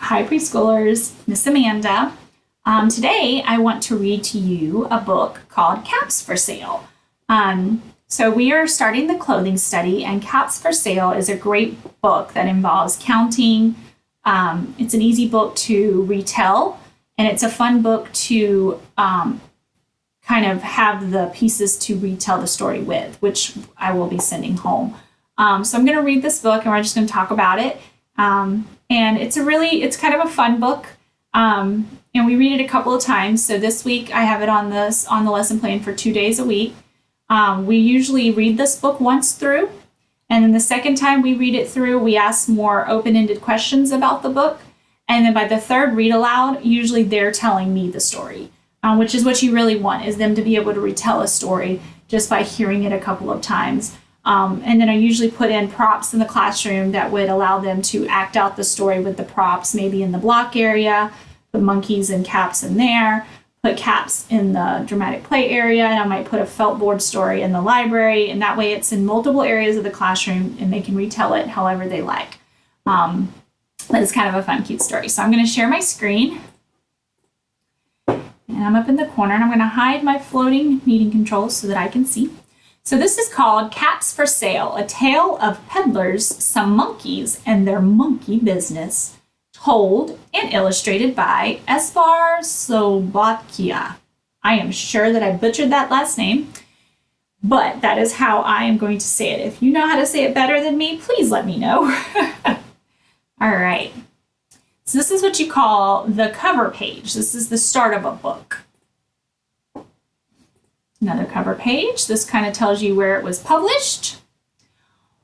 Hi preschoolers, Miss Amanda. Today I want to read to you a book called Caps for Sale. So we are starting the clothing study, and Caps for Sale is a great book that involves counting. It's an easy book to retell, and it's a fun book to kind of have the pieces to retell the story with, which I will be sending home. So I'm going to read this book, and we're just going to talk about it. And it's kind of a fun book. And we read it a couple of times. So this week I have it on the lesson plan for 2 days a week. We usually read this book once through, and then the second time we read it through, we ask more open-ended questions about the book. And then by the third read aloud, usually they're telling me the story, which is what you really want, is them to be able to retell a story just by hearing it a couple of times. And then I usually put in props in the classroom that would allow them to act out the story with the props, maybe in the block area, put monkeys and caps in there, put caps in the dramatic play area, and I might put a felt board story in the library, and that way it's in multiple areas of the classroom and they can retell it however they like. But it's kind of a fun, cute story. So I'm going to share my screen, and I'm up in the corner, and I'm going to hide my floating meeting controls so that I can see. So this is called Caps for Sale, a tale of peddlers, some monkeys, and their monkey business, told and illustrated by Esbar Slobodkia. I am sure that I butchered that last name, but that is how I am going to say it. If you know how to say it better than me, please let me know. All right. So this is what you call the cover page. This is the start of a book. Another cover page. This kind of tells you where it was published.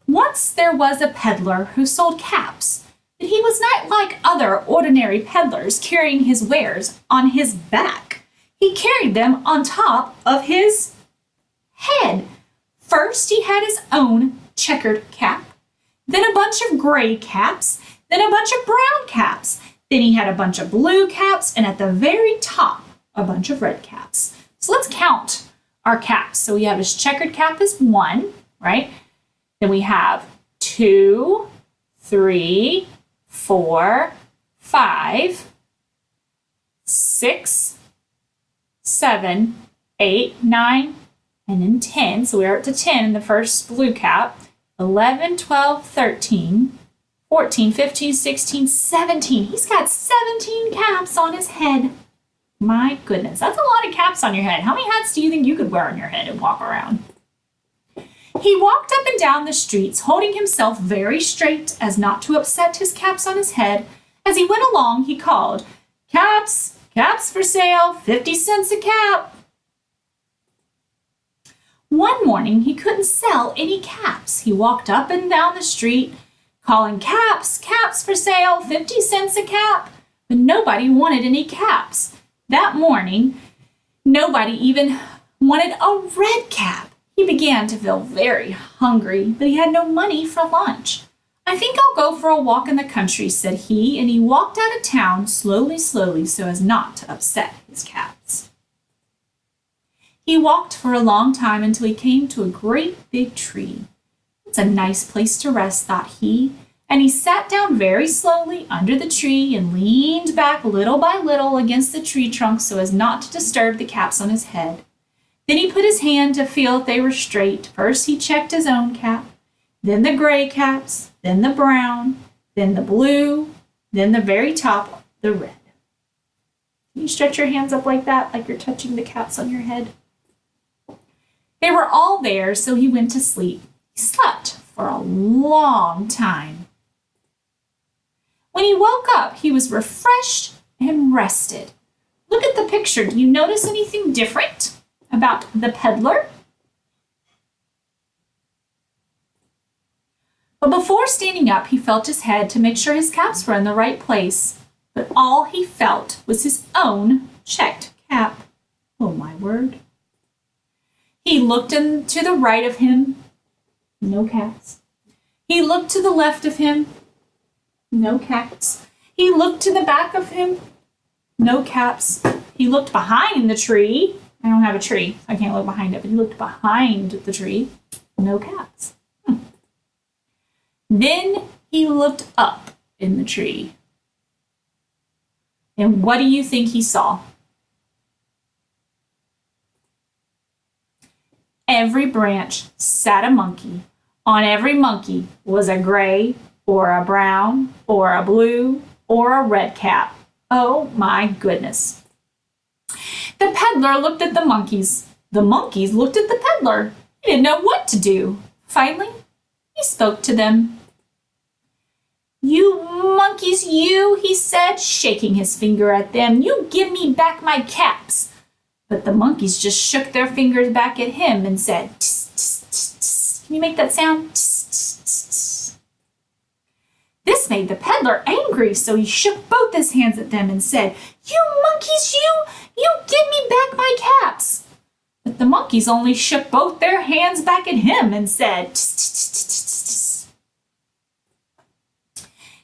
Once there was a peddler who sold caps, but he was not like other ordinary peddlers carrying his wares on his back. He carried them on top of his head. First, he had his own checkered cap, then a bunch of gray caps, then a bunch of brown caps. Then he had a bunch of blue caps, and at the very top, a bunch of red caps. So let's count our caps. So we have his checkered cap is 1, right? Then we have 2, 3, 4, 5, 6, 7, 8, 9, and then 10. So we're up to 10 in the first blue cap. 11, 12, 13, 14, 15, 16, 17. He's got 17 caps on his head. My goodness, that's a lot of caps on your head. How many hats do you think you could wear on your head and walk around? He walked up and down the streets, holding himself very straight as not to upset his caps on his head. As he went along, he called, "Caps, caps for sale, 50 cents a cap." One morning, he couldn't sell any caps. He walked up and down the street, calling, "Caps, caps for sale, 50 cents a cap." But nobody wanted any caps. That morning, nobody even wanted a red cap. He began to feel very hungry, but he had no money for lunch. "I think I'll go for a walk in the country," said he, and he walked out of town slowly, so as not to upset his caps. He walked for a long time until he came to a great big tree. "It's a nice place to rest," thought he, and he sat down very slowly under the tree and leaned back little by little against the tree trunk so as not to disturb the caps on his head. Then he put his hand to feel if they were straight. First he checked his own cap, then the gray caps, then the brown, then the blue, then the very top, the red. Can you stretch your hands up like that, like you're touching the caps on your head? They were all there, so he went to sleep. He slept for a long time. When he woke up, he was refreshed and rested. Look at the picture. Do you notice anything different about the peddler? But before standing up, he felt his head to make sure his caps were in the right place. But all he felt was his own checked cap. Oh, my word. He looked to the right of him. No caps. He looked to the left of him. No caps. He looked to the back of him. No caps. He looked behind the tree. I don't have a tree. I can't look behind it, but he looked behind the tree. No caps. Then he looked up in the tree. And what do you think he saw? Every branch sat a monkey. On every monkey was a gray or a brown or a blue or a red cap. Oh my goodness. The peddler looked at the monkeys. The monkeys looked at the peddler. He didn't know what to do. Finally, he spoke to them. You monkeys, you, he said, shaking his finger at them. You give me back my caps. But the monkeys just shook their fingers back at him and said, tss, tss, tss, tss. Can you make that sound? Tss, tss, tss, tss. This made the peddler angry, so he shook both his hands at them and said, You monkeys, you give me back my caps. But the monkeys only shook both their hands back at him and said, tss, tss, tss, tss, tss, tss.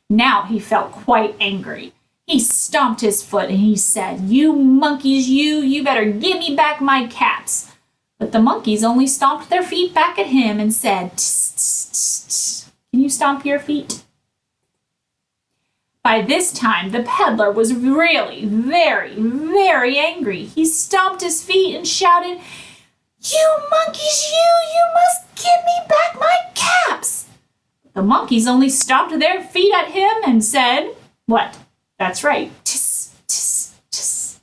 Now he felt quite angry. He stomped his foot and he said, You monkeys, you better give me back my caps. But the monkeys only stomped their feet back at him and said, Tss, tss, tss, tss. Can you stomp your feet? By this time, the peddler was really very, very angry. He stomped his feet and shouted, You monkeys, you must give me back my caps. The monkeys only stomped their feet at him and said, What? That's right. Tis, tis, tis.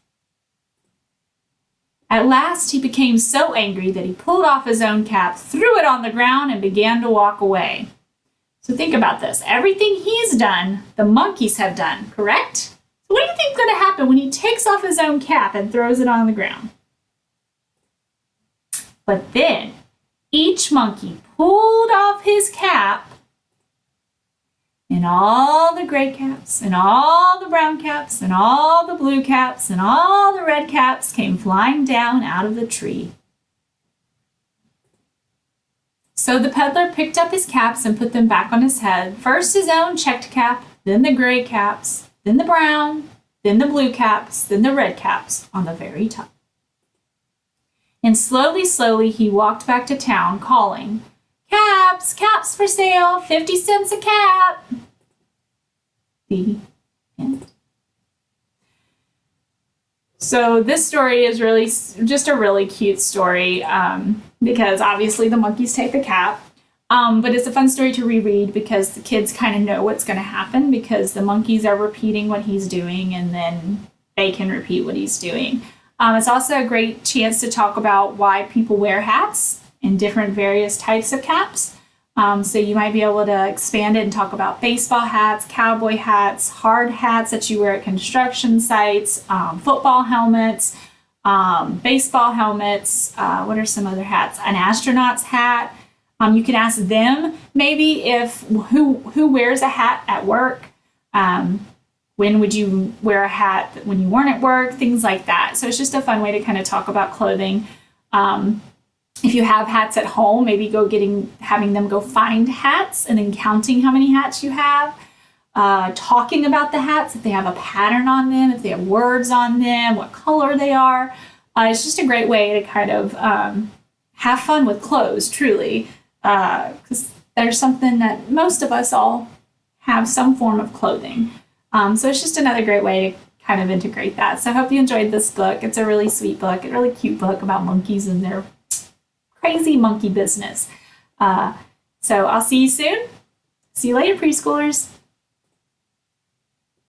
At last he became so angry that he pulled off his own cap, threw it on the ground, and began to walk away. So think about this. Everything he's done, the monkeys have done, correct? So what do you think is going to happen when he takes off his own cap and throws it on the ground? But then each monkey pulled off his cap, and all the gray caps, and all the brown caps, and all the blue caps, and all the red caps came flying down out of the tree. So the peddler picked up his caps and put them back on his head. First his own checked cap, then the gray caps, then the brown, then the blue caps, then the red caps on the very top. And slowly, slowly he walked back to town calling, Caps, caps for sale, 50 cents a cap. The end. So this story is really just a really cute story because obviously the monkeys take the cap. But it's a fun story to reread because the kids kind of know what's going to happen because the monkeys are repeating what he's doing and then they can repeat what he's doing. It's also a great chance to talk about why people wear hats and different various types of caps. So you might be able to expand it and talk about baseball hats, cowboy hats, hard hats that you wear at construction sites, football helmets, baseball helmets. What are some other hats? An astronaut's hat. You can ask them maybe if who wears a hat at work. When would you wear a hat when you weren't at work? Things like that. So it's just a fun way to kind of talk about clothing. If you have hats at home, maybe having them go find hats and then counting how many hats you have. Talking about the hats, if they have a pattern on them, if they have words on them, what color they are. It's just a great way to kind of have fun with clothes, truly. Because there's something that most of us all have some form of clothing. So it's just another great way to kind of integrate that. So I hope you enjoyed this book. It's a really sweet book, a really cute book about monkeys and their crazy monkey business. So I'll see you soon. See you later, preschoolers.